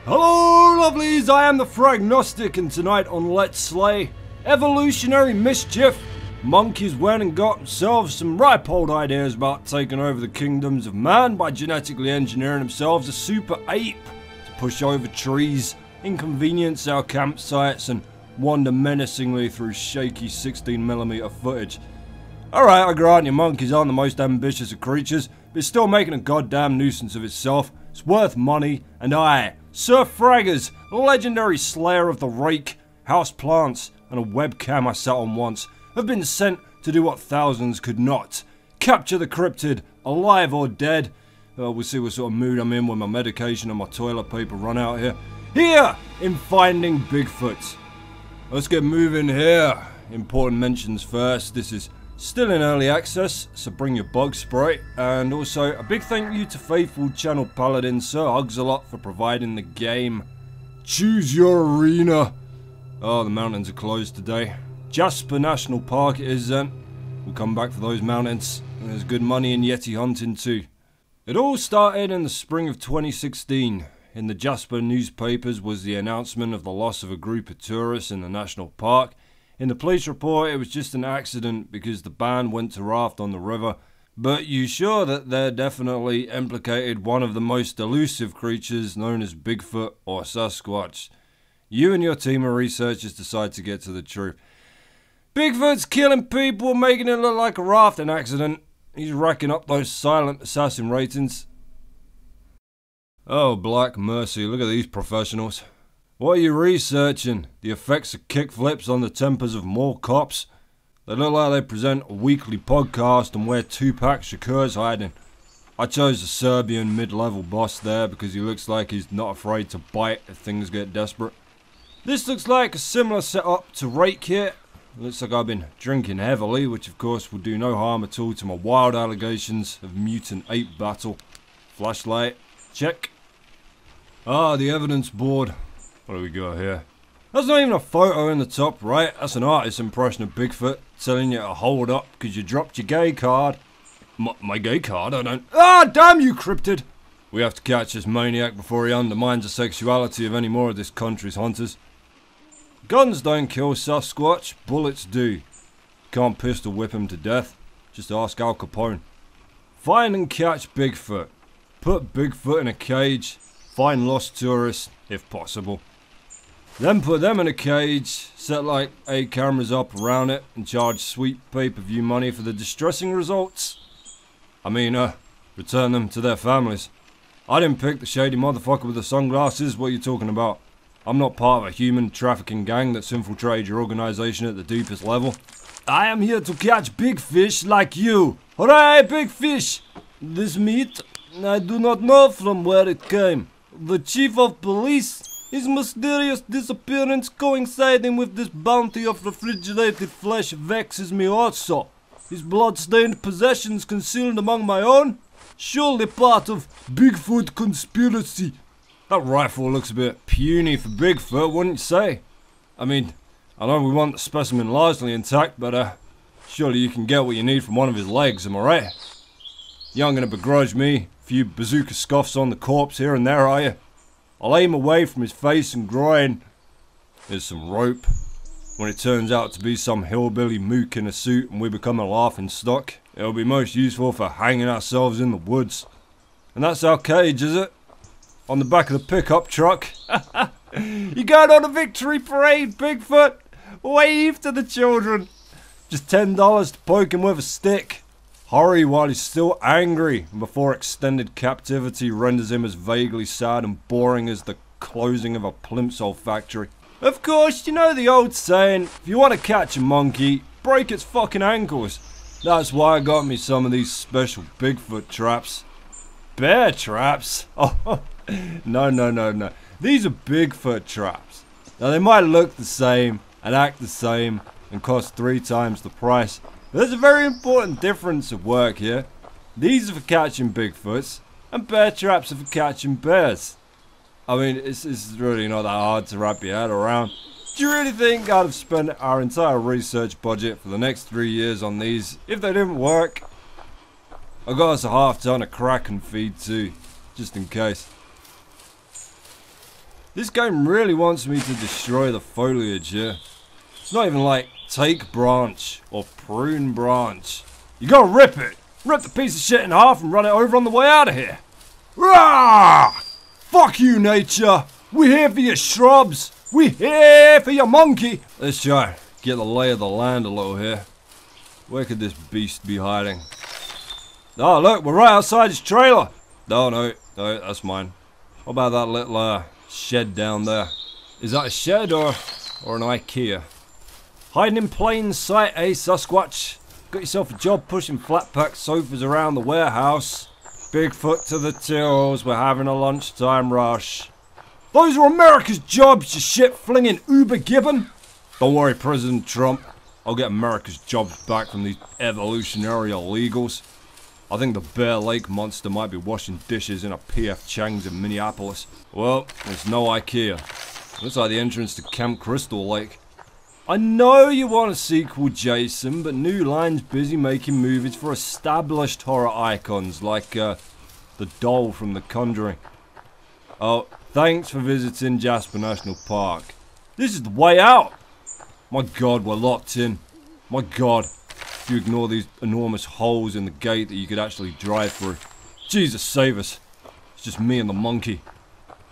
Hello lovelies, I am the Fragnostic, and tonight on Let's Slay Evolutionary Mischief, monkeys went and got themselves some ripe old ideas about taking over the kingdoms of man by genetically engineering themselves a super ape to push over trees, inconvenience our campsites, and wander menacingly through shaky 16mm footage. Alright, I grant you monkeys aren't the most ambitious of creatures, but it's still making a goddamn nuisance of itself. It's worth money, and I, Sir Fraggers, legendary slayer of the rake, house plants, and a webcam I sat on once, have been sent to do what thousands could not. Capture the cryptid, alive or dead. We'll see what sort of mood I'm in when my medication and my toilet paper run out here. Here, in Finding Bigfoot. Let's get moving here. Important mentions first. This is still in early access, so bring your bug spray. And also, a big thank you to faithful channel paladin Sir Hugs-a-Lot for providing the game. Choose your arena. Oh, the mountains are closed today. Jasper National Park it is then. We'll come back for those mountains. And there's good money in Yeti hunting too. It all started in the spring of 2016. In the Jasper newspapers was the announcement of the loss of a group of tourists in the national park. In the police report, it was just an accident because the band went to raft on the river. But you sure that they definitely implicated one of the most elusive creatures known as Bigfoot or Sasquatch? You and your team of researchers decide to get to the truth. Bigfoot's killing people, making it look like a rafting accident. He's racking up those silent assassin ratings. Oh, Black Mercy, look at these professionals. What are you researching? The effects of kickflips on the tempers of more cops? They look like they present a weekly podcast and where Tupac Shakur's hiding. I chose a Serbian mid-level boss there because he looks like he's not afraid to bite if things get desperate. This looks like a similar setup to Rake here. Looks like I've been drinking heavily, which of course will do no harm at all to my wild allegations of mutant ape battle. Flashlight, check. Ah, the evidence board. What do we got here? That's not even a photo in the top right. That's an artist's impression of Bigfoot telling you to hold up because you dropped your gay card. My gay card? I don't... Ah, damn you, cryptid! We have to catch this maniac before he undermines the sexuality of any more of this country's hunters. Guns don't kill Sasquatch, bullets do. Can't pistol whip him to death. Just ask Al Capone. Find and catch Bigfoot. Put Bigfoot in a cage. Find lost tourists, if possible. Then put them in a cage, set like 8 cameras up around it, and charge sweet pay-per-view money for the distressing results. I mean, return them to their families. I didn't pick the shady motherfucker with the sunglasses, what are you talking about? I'm not part of a human trafficking gang that's infiltrated your organization at the deepest level. I am here to catch big fish like you. Hooray, big fish! This meat, I do not know from where it came. The chief of police, his mysterious disappearance coinciding with this bounty of refrigerated flesh vexes me also. His blood-stained possessions concealed among my own? Surely part of Bigfoot conspiracy. That rifle looks a bit puny for Bigfoot, wouldn't you say? I mean, I know we want the specimen largely intact, but surely you can get what you need from one of his legs, am I right? You aren't gonna begrudge me a few bazooka scuffs on the corpse here and there, are you? I'll aim away from his face and groin. There's some rope. When it turns out to be some hillbilly mook in a suit and we become a laughing stock, it'll be most useful for hanging ourselves in the woods. And that's our cage, is it? On the back of the pickup truck. You going on a victory parade, Bigfoot? Wave to the children. Just $10 to poke him with a stick. Hurry while he's still angry and before extended captivity renders him as vaguely sad and boring as the closing of a plimsoll factory. Of course, you know the old saying, if you want to catch a monkey, break its fucking ankles. That's why I got me some of these special Bigfoot traps. Bear traps? Oh, no. These are Bigfoot traps. Now they might look the same and act the same and cost 3 times the price. There's a very important difference of work here. These are for catching Bigfoots, and bear traps are for catching bears. I mean, it's really not that hard to wrap your head around. Do you really think I'd have spent our entire research budget for the next 3 years on these if they didn't work? I got us a half ton of Kraken feed too, just in case. This game really wants me to destroy the foliage here. It's not even like take branch or prune branch. You gotta rip it. Rip the piece of shit in half and run it over on the way out of here. Rah! Fuck you, nature. We're here for your shrubs. We're here for your monkey. Let's try get the lay of the land a little here. Where could this beast be hiding? Oh, look, we're right outside his trailer. No, that's mine. What about that little shed down there? Is that a shed or an IKEA? Hiding in plain sight, eh, Sasquatch? Got yourself a job pushing flat-pack sofas around the warehouse. Bigfoot to the tills, we're having a lunchtime rush. Those are America's jobs, you shit-flinging Uber Gibbon. Don't worry, President Trump. I'll get America's jobs back from these evolutionary illegals. I think the Bear Lake monster might be washing dishes in a P.F. Chang's in Minneapolis. Well, there's no IKEA. Looks like the entrance to Camp Crystal Lake. I know you want a sequel, Jason, but New Line's busy making movies for established horror icons like the doll from The Conjuring. Oh, thanks for visiting Jasper National Park. This is the way out! My god, we're locked in. My god. If you ignore these enormous holes in the gate that you could actually drive through. Jesus save us. It's just me and the monkey.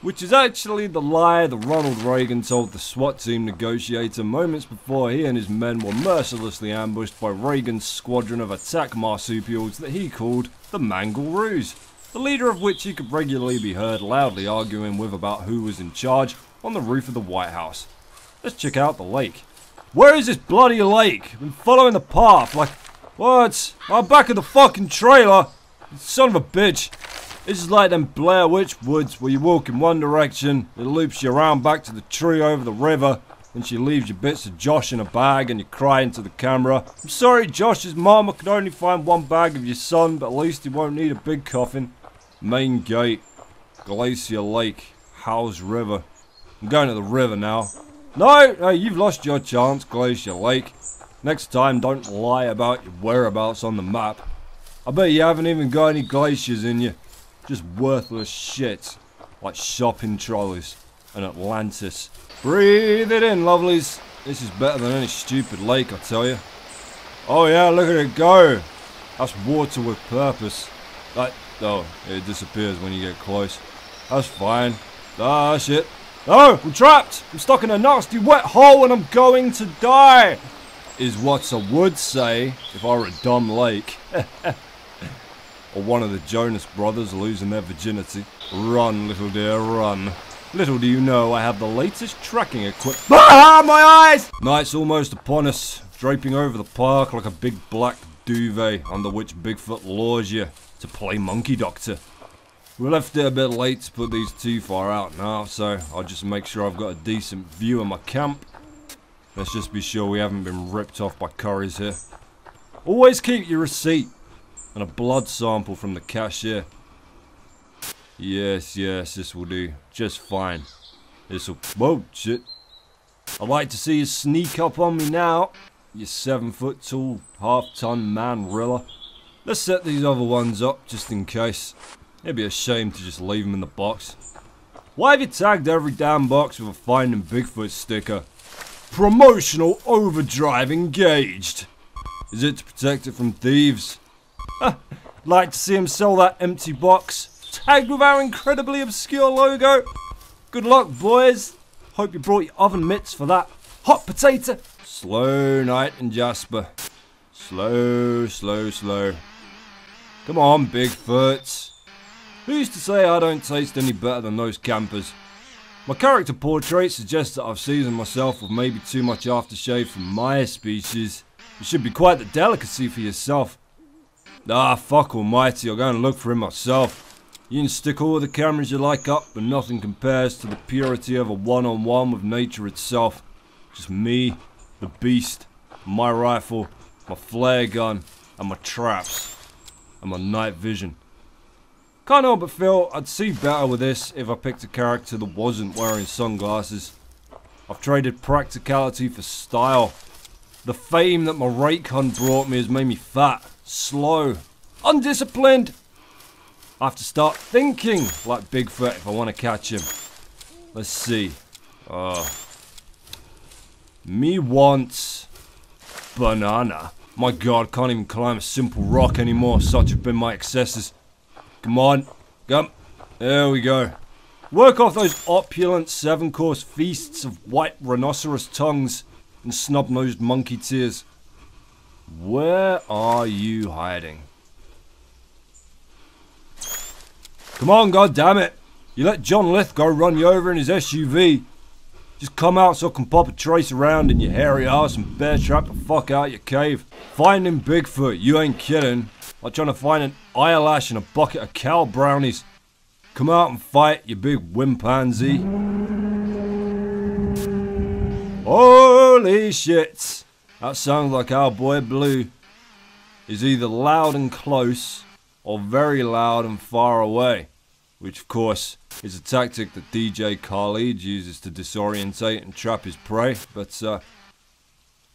Which is actually the lie that Ronald Reagan told the SWAT team negotiator moments before he and his men were mercilessly ambushed by Reagan's squadron of attack marsupials that he called the Mangalroos, the leader of which he could regularly be heard loudly arguing with about who was in charge on the roof of the White House. Let's check out the lake. Where is this bloody lake? I've been following the path like... What? I'm back at the fucking trailer. Son of a bitch. This is like them Blair Witch Woods where you walk in one direction, it loops you around back to the tree over the river, and she leaves you bits of Josh in a bag and you cry into the camera. I'm sorry Josh's mama could only find one bag of your son, but at least he won't need a big coffin. Main gate. Glacier Lake. Howes River. I'm going to the river now. No, you've lost your chance, Glacier Lake. Next time, don't lie about your whereabouts on the map. I bet you haven't even got any glaciers in you. Just worthless shit. Like shopping trolleys and Atlantis. Breathe it in, lovelies. This is better than any stupid lake, I tell you. Oh yeah, look at it go. That's water with purpose. Oh, it disappears when you get close. That's fine. Ah, shit. No, I'm trapped. I'm stuck in a nasty wet hole and I'm going to die. Is what I would say if I were a dumb lake. Or one of the Jonas brothers losing their virginity. Run, little dear, run. Little do you know I have the latest tracking equipment. Ah, my eyes! Night's almost upon us, draping over the park like a big black duvet under which Bigfoot lures you to play monkey doctor. We left it a bit late to put these too far out now, so I'll just make sure I've got a decent view of my camp. Let's just be sure we haven't been ripped off by curries here. Always keep your receipt. And a blood sample from the cashier. Yes, this will do just fine. This'll... Whoa, shit. I'd like to see you sneak up on me now. You 7-foot tall, half-ton man-rilla. Let's set these other ones up, just in case. It'd be a shame to just leave them in the box. Why have you tagged every damn box with a Finding Bigfoot sticker? Promotional overdrive engaged. Is it to protect it from thieves? Like to see him sell that empty box, tagged with our incredibly obscure logo. Good luck, boys. Hope you brought your oven mitts for that hot potato. Slow night in Jasper. Slow. Come on, Bigfoot. Who's to say I don't taste any better than those campers? My character portrait suggests that I've seasoned myself with maybe too much aftershave from my species. It should be quite the delicacy for yourself. Ah, fuck almighty, I'll go and look for him myself. You can stick all the cameras you like up, but nothing compares to the purity of a one-on-one with nature itself. Just me, the beast, my rifle, my flare gun, and my traps, and my night vision. Can't help but feel I'd see better with this if I picked a character that wasn't wearing sunglasses. I've traded practicality for style. The fame that my rake hunt brought me has made me fat, slow, undisciplined. I have to start thinking like Bigfoot if I want to catch him. Let's see. Me wants banana. My god, can't even climb a simple rock anymore. Such have been my excesses. Come on. Come. There we go. Work off those opulent 7-course feasts of white rhinoceros tongues and snub-nosed monkey tears. Where are you hiding? Come on, goddammit. You let John Lithgow run you over in his SUV. Just come out so I can pop a trace around in your hairy ass and bear trap the fuck out your cave. Finding Bigfoot, you ain't kidding. Like trying to find an eyelash and a bucket of cow brownies. Come out and fight, you big wimpanzee. Holy shit. That sounds like our boy Blue is either loud and close or very loud and far away. Which of course is a tactic that DJ Khalid uses to disorientate and trap his prey, but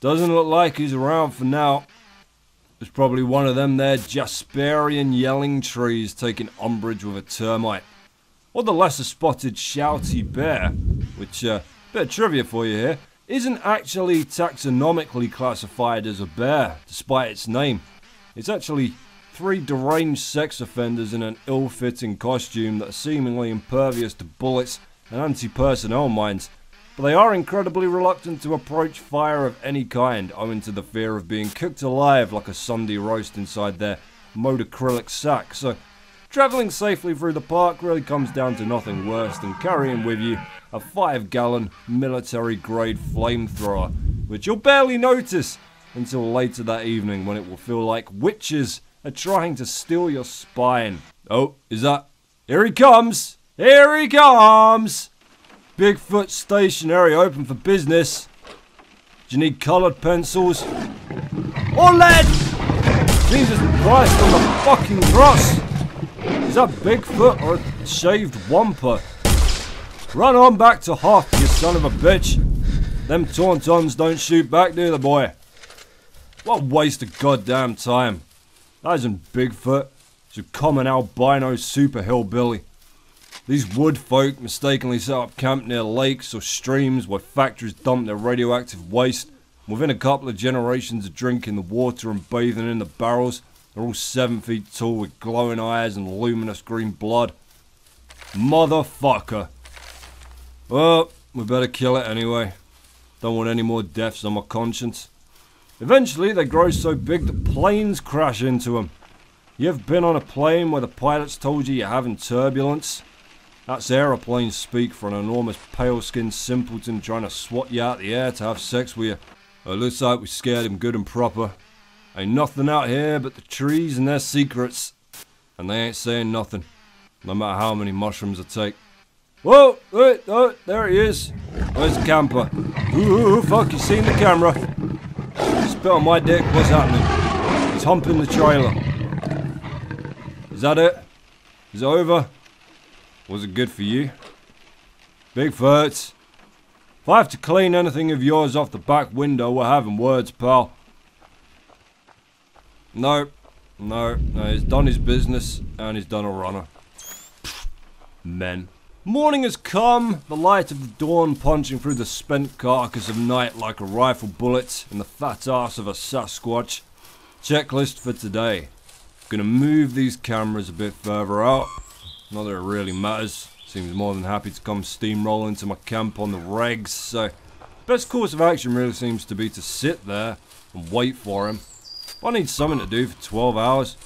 doesn't look like he's around for now. There's probably one of them there Jasperian yelling trees taking umbrage with a termite. Or the lesser spotted shouty bear, which, bit of trivia for you here, isn't actually taxonomically classified as a bear, despite its name. It's actually 3 deranged sex offenders in an ill-fitting costume that are seemingly impervious to bullets and anti-personnel mines, but they are incredibly reluctant to approach fire of any kind owing to the fear of being cooked alive like a Sunday roast inside their mode acrylic sack. So travelling safely through the park really comes down to nothing worse than carrying with you a 5-gallon military-grade flamethrower, which you'll barely notice until later that evening when it will feel like witches are trying to steal your spine. Oh, is that... Here he comes! Here he comes! Bigfoot stationery open for business. Do you need coloured pencils? Or lead? Jesus Christ on the fucking cross! Is that Bigfoot or a shaved wampa? Run on back to Hoth, you son of a bitch. Them tauntauns don't shoot back, do they, boy? What a waste of goddamn time. That isn't Bigfoot. It's a common albino super hillbilly. These wood folk mistakenly set up camp near lakes or streams where factories dump their radioactive waste. Within a couple of generations of drinking the water and bathing in the barrels, they're all 7 feet tall with glowing eyes and luminous green blood. Motherfucker. Well, we better kill it anyway. Don't want any more deaths on my conscience. Eventually, they grow so big that planes crash into them. You ever been on a plane where the pilots told you you're having turbulence? That's aeroplane speak for an enormous pale-skinned simpleton trying to swat you out the air to have sex with you. Well, it looks like we scared him good and proper. Ain't nothing out here but the trees and their secrets. And they ain't saying nothing, no matter how many mushrooms I take. Whoa, wait, oh, there he is. Where's the camper? Ooh, fuck, you seen the camera? Spit on my dick, what's happening? He's humping the trailer. Is that it? Is it over? Was it good for you? Bigfoot. If I have to clean anything of yours off the back window, we're having words, pal. No, he's done his business, and he's done a runner. Men. Morning has come, the light of the dawn punching through the spent carcass of night like a rifle bullet in the fat ass of a Sasquatch. Checklist for today. Gonna move these cameras a bit further out. Not that it really matters. Seems more than happy to come steamroll into my camp on the regs, so best course of action really seems to be to sit there and wait for him. I need something to do for 12 hours.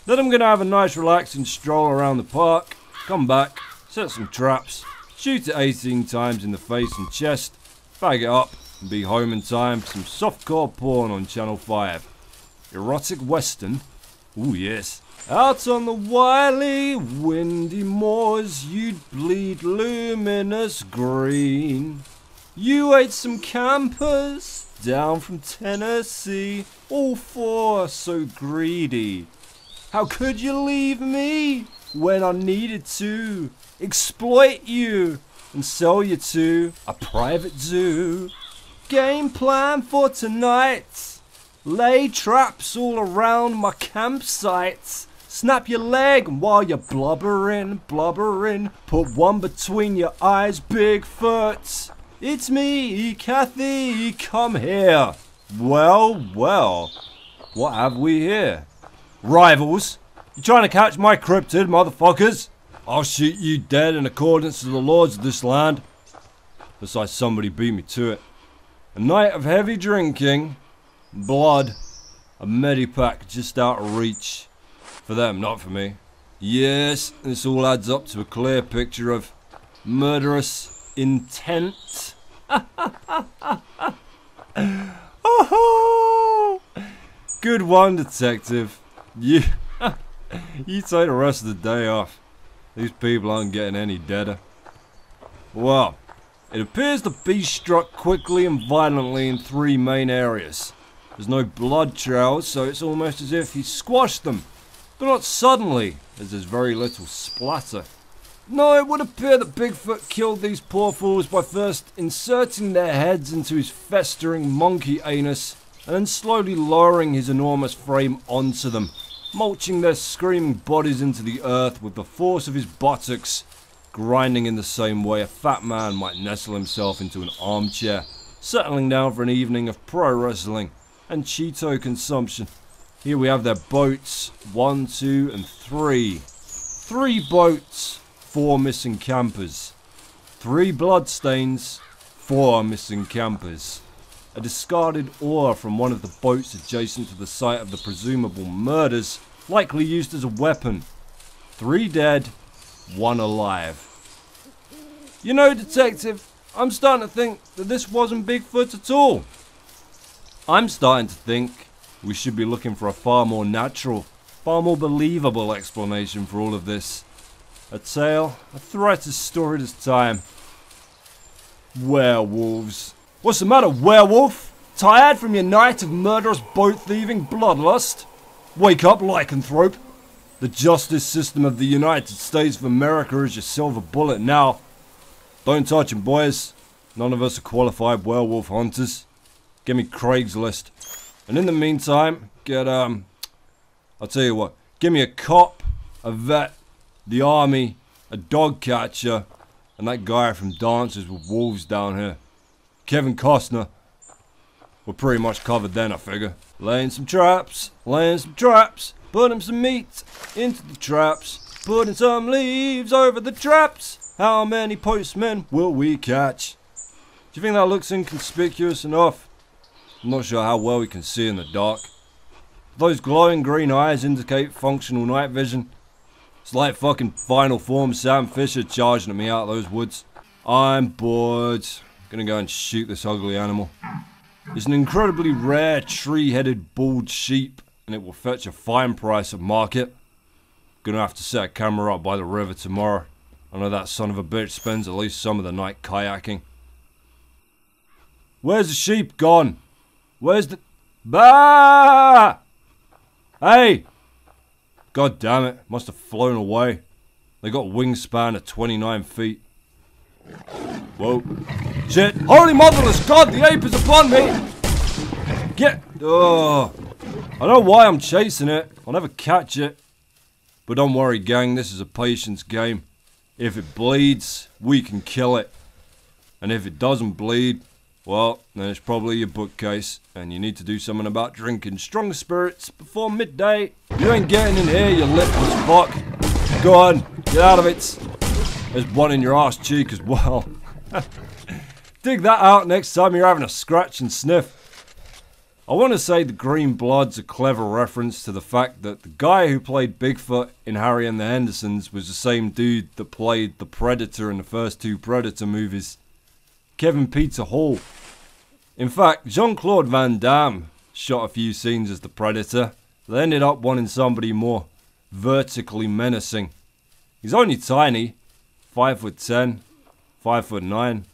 Then I'm gonna have a nice relaxing stroll around the park, come back, set some traps, shoot it 18 times in the face and chest, bag it up, and be home in time for some softcore porn on Channel 5. Erotic Western? Ooh yes. Out on the wily, windy moors, you'd bleed luminous green. You ate some campers down from Tennessee, all four so greedy. How could you leave me when I needed to exploit you and sell you to a private zoo? Game plan for tonight. Lay traps all around my campsites Snap your leg while you're blubbering, put one between your eyes, Bigfoot. It's me, Kathy, come here. Well, well, what have we here? Rivals? You trying to catch my cryptid, motherfuckers? I'll shoot you dead in accordance to the laws of this land. Besides, somebody beat me to it. A night of heavy drinking, blood, a medipack just out of reach. For them, not for me. Yes, this all adds up to a clear picture of murderous intent. Oh, good one, detective. You take the rest of the day off. These people aren't getting any deader. Well, it appears the beast struck quickly and violently in 3 main areas. There's no blood trails, so it's almost as if he squashed them. But not suddenly, as there's very little splatter. No, it would appear that Bigfoot killed these poor fools by first inserting their heads into his festering monkey anus, and then slowly lowering his enormous frame onto them, mulching their screaming bodies into the earth with the force of his buttocks, grinding in the same way a fat man might nestle himself into an armchair, settling down for an evening of pro wrestling and Cheeto consumption. Here we have their boats, 1, 2, and 3. 3 boats, 4 missing campers. 3 bloodstains, 4 missing campers. A discarded oar from one of the boats adjacent to the site of the presumable murders, likely used as a weapon. 3 dead, 1 alive. You know, detective, I'm starting to think that this wasn't Bigfoot at all. I'm starting to think we should be looking for a far more natural, far more believable explanation for all of this. A tale, a threat as storied as time. Werewolves. What's the matter, werewolf? Tired from your night of murderous boat-thieving bloodlust? Wake up, lycanthrope. The justice system of the United States of America is your silver bullet now. Don't touch him, boys. None of us are qualified werewolf hunters. Give me Craigslist. And in the meantime, get, I'll tell you what. Give me a cop, a vet, the army, a dog catcher, and that guy from Dances with Wolves down here. Kevin Costner. We're pretty much covered then, I figure. Laying some traps, putting some meat into the traps, putting some leaves over the traps. How many postmen will we catch? Do you think that looks inconspicuous enough? I'm not sure how well we can see in the dark. Those glowing green eyes indicate functional night vision. It's like fucking Final Form Sam Fisher charging at me out of those woods. I'm bored. Gonna go and shoot this ugly animal. It's an incredibly rare tree-headed bald sheep, and it will fetch a fine price at market. Gonna have to set a camera up by the river tomorrow. I know that son of a bitch spends at least some of the night kayaking. Where's the sheep gone? Where's the... Bah! Hey! God damn it, must have flown away. They got a wingspan of 29 feet. Whoa. Shit! Holy motherless God, the ape is upon me! Get... Oh. I don't know why I'm chasing it. I'll never catch it. But don't worry, gang, this is a patience game. If it bleeds, we can kill it. And if it doesn't bleed, well, then it's probably your bookcase, and you need to do something about drinking strong spirits before midday. You ain't getting in here, you lipless fuck. Go on, get out of it. There's one in your arse cheek as well. Dig that out next time you're having a scratch and sniff. I want to say the green blood's a clever reference to the fact that the guy who played Bigfoot in Harry and the Hendersons was the same dude that played the Predator in the first 2 Predator movies. Kevin Peter Hall. In fact, Jean-Claude Van Damme shot a few scenes as the Predator. They ended up wanting somebody more vertically menacing. He's only tiny. 5'10", 5'9",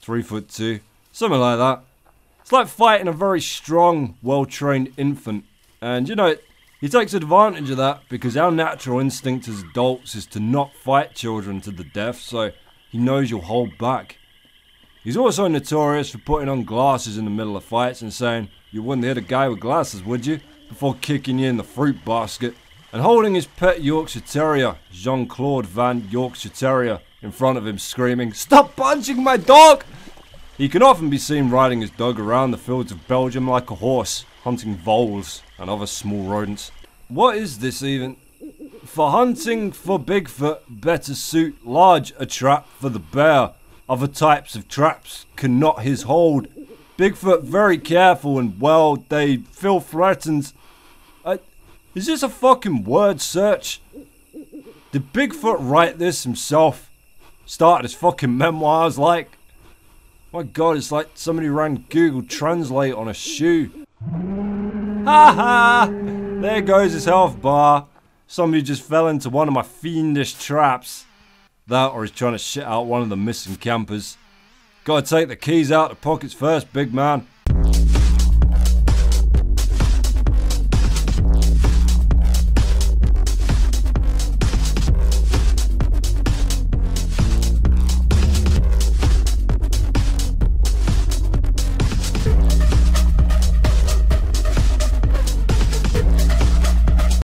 3'2", something like that. It's like fighting a very strong, well-trained infant. And you know, he takes advantage of that because our natural instinct as adults is to not fight children to the death, so he knows you'll hold back. He's also notorious for putting on glasses in the middle of fights and saying, "You wouldn't hit a guy with glasses, would you?" before kicking you in the fruit basket. and holding his pet Yorkshire Terrier, Jean-Claude Van Yorkshire Terrier, in front of him screaming, "Stop punching my dog!" He can often be seen riding his dog around the fields of Belgium like a horse, hunting voles and other small rodents. What is this even? For hunting for Bigfoot, better suit large a trap for the bear. Other types of traps cannot his hold. Bigfoot very careful and well, they feel threatened. Is this a fucking word search? Did Bigfoot write this himself? Start his fucking memoirs like? My god, it's like somebody ran Google Translate on a shoe. Ha ha! There goes his health bar. Somebody just fell into one of my fiendish traps. That or he's trying to shit out one of the missing campers. Gotta take the keys out of the pockets first, big man.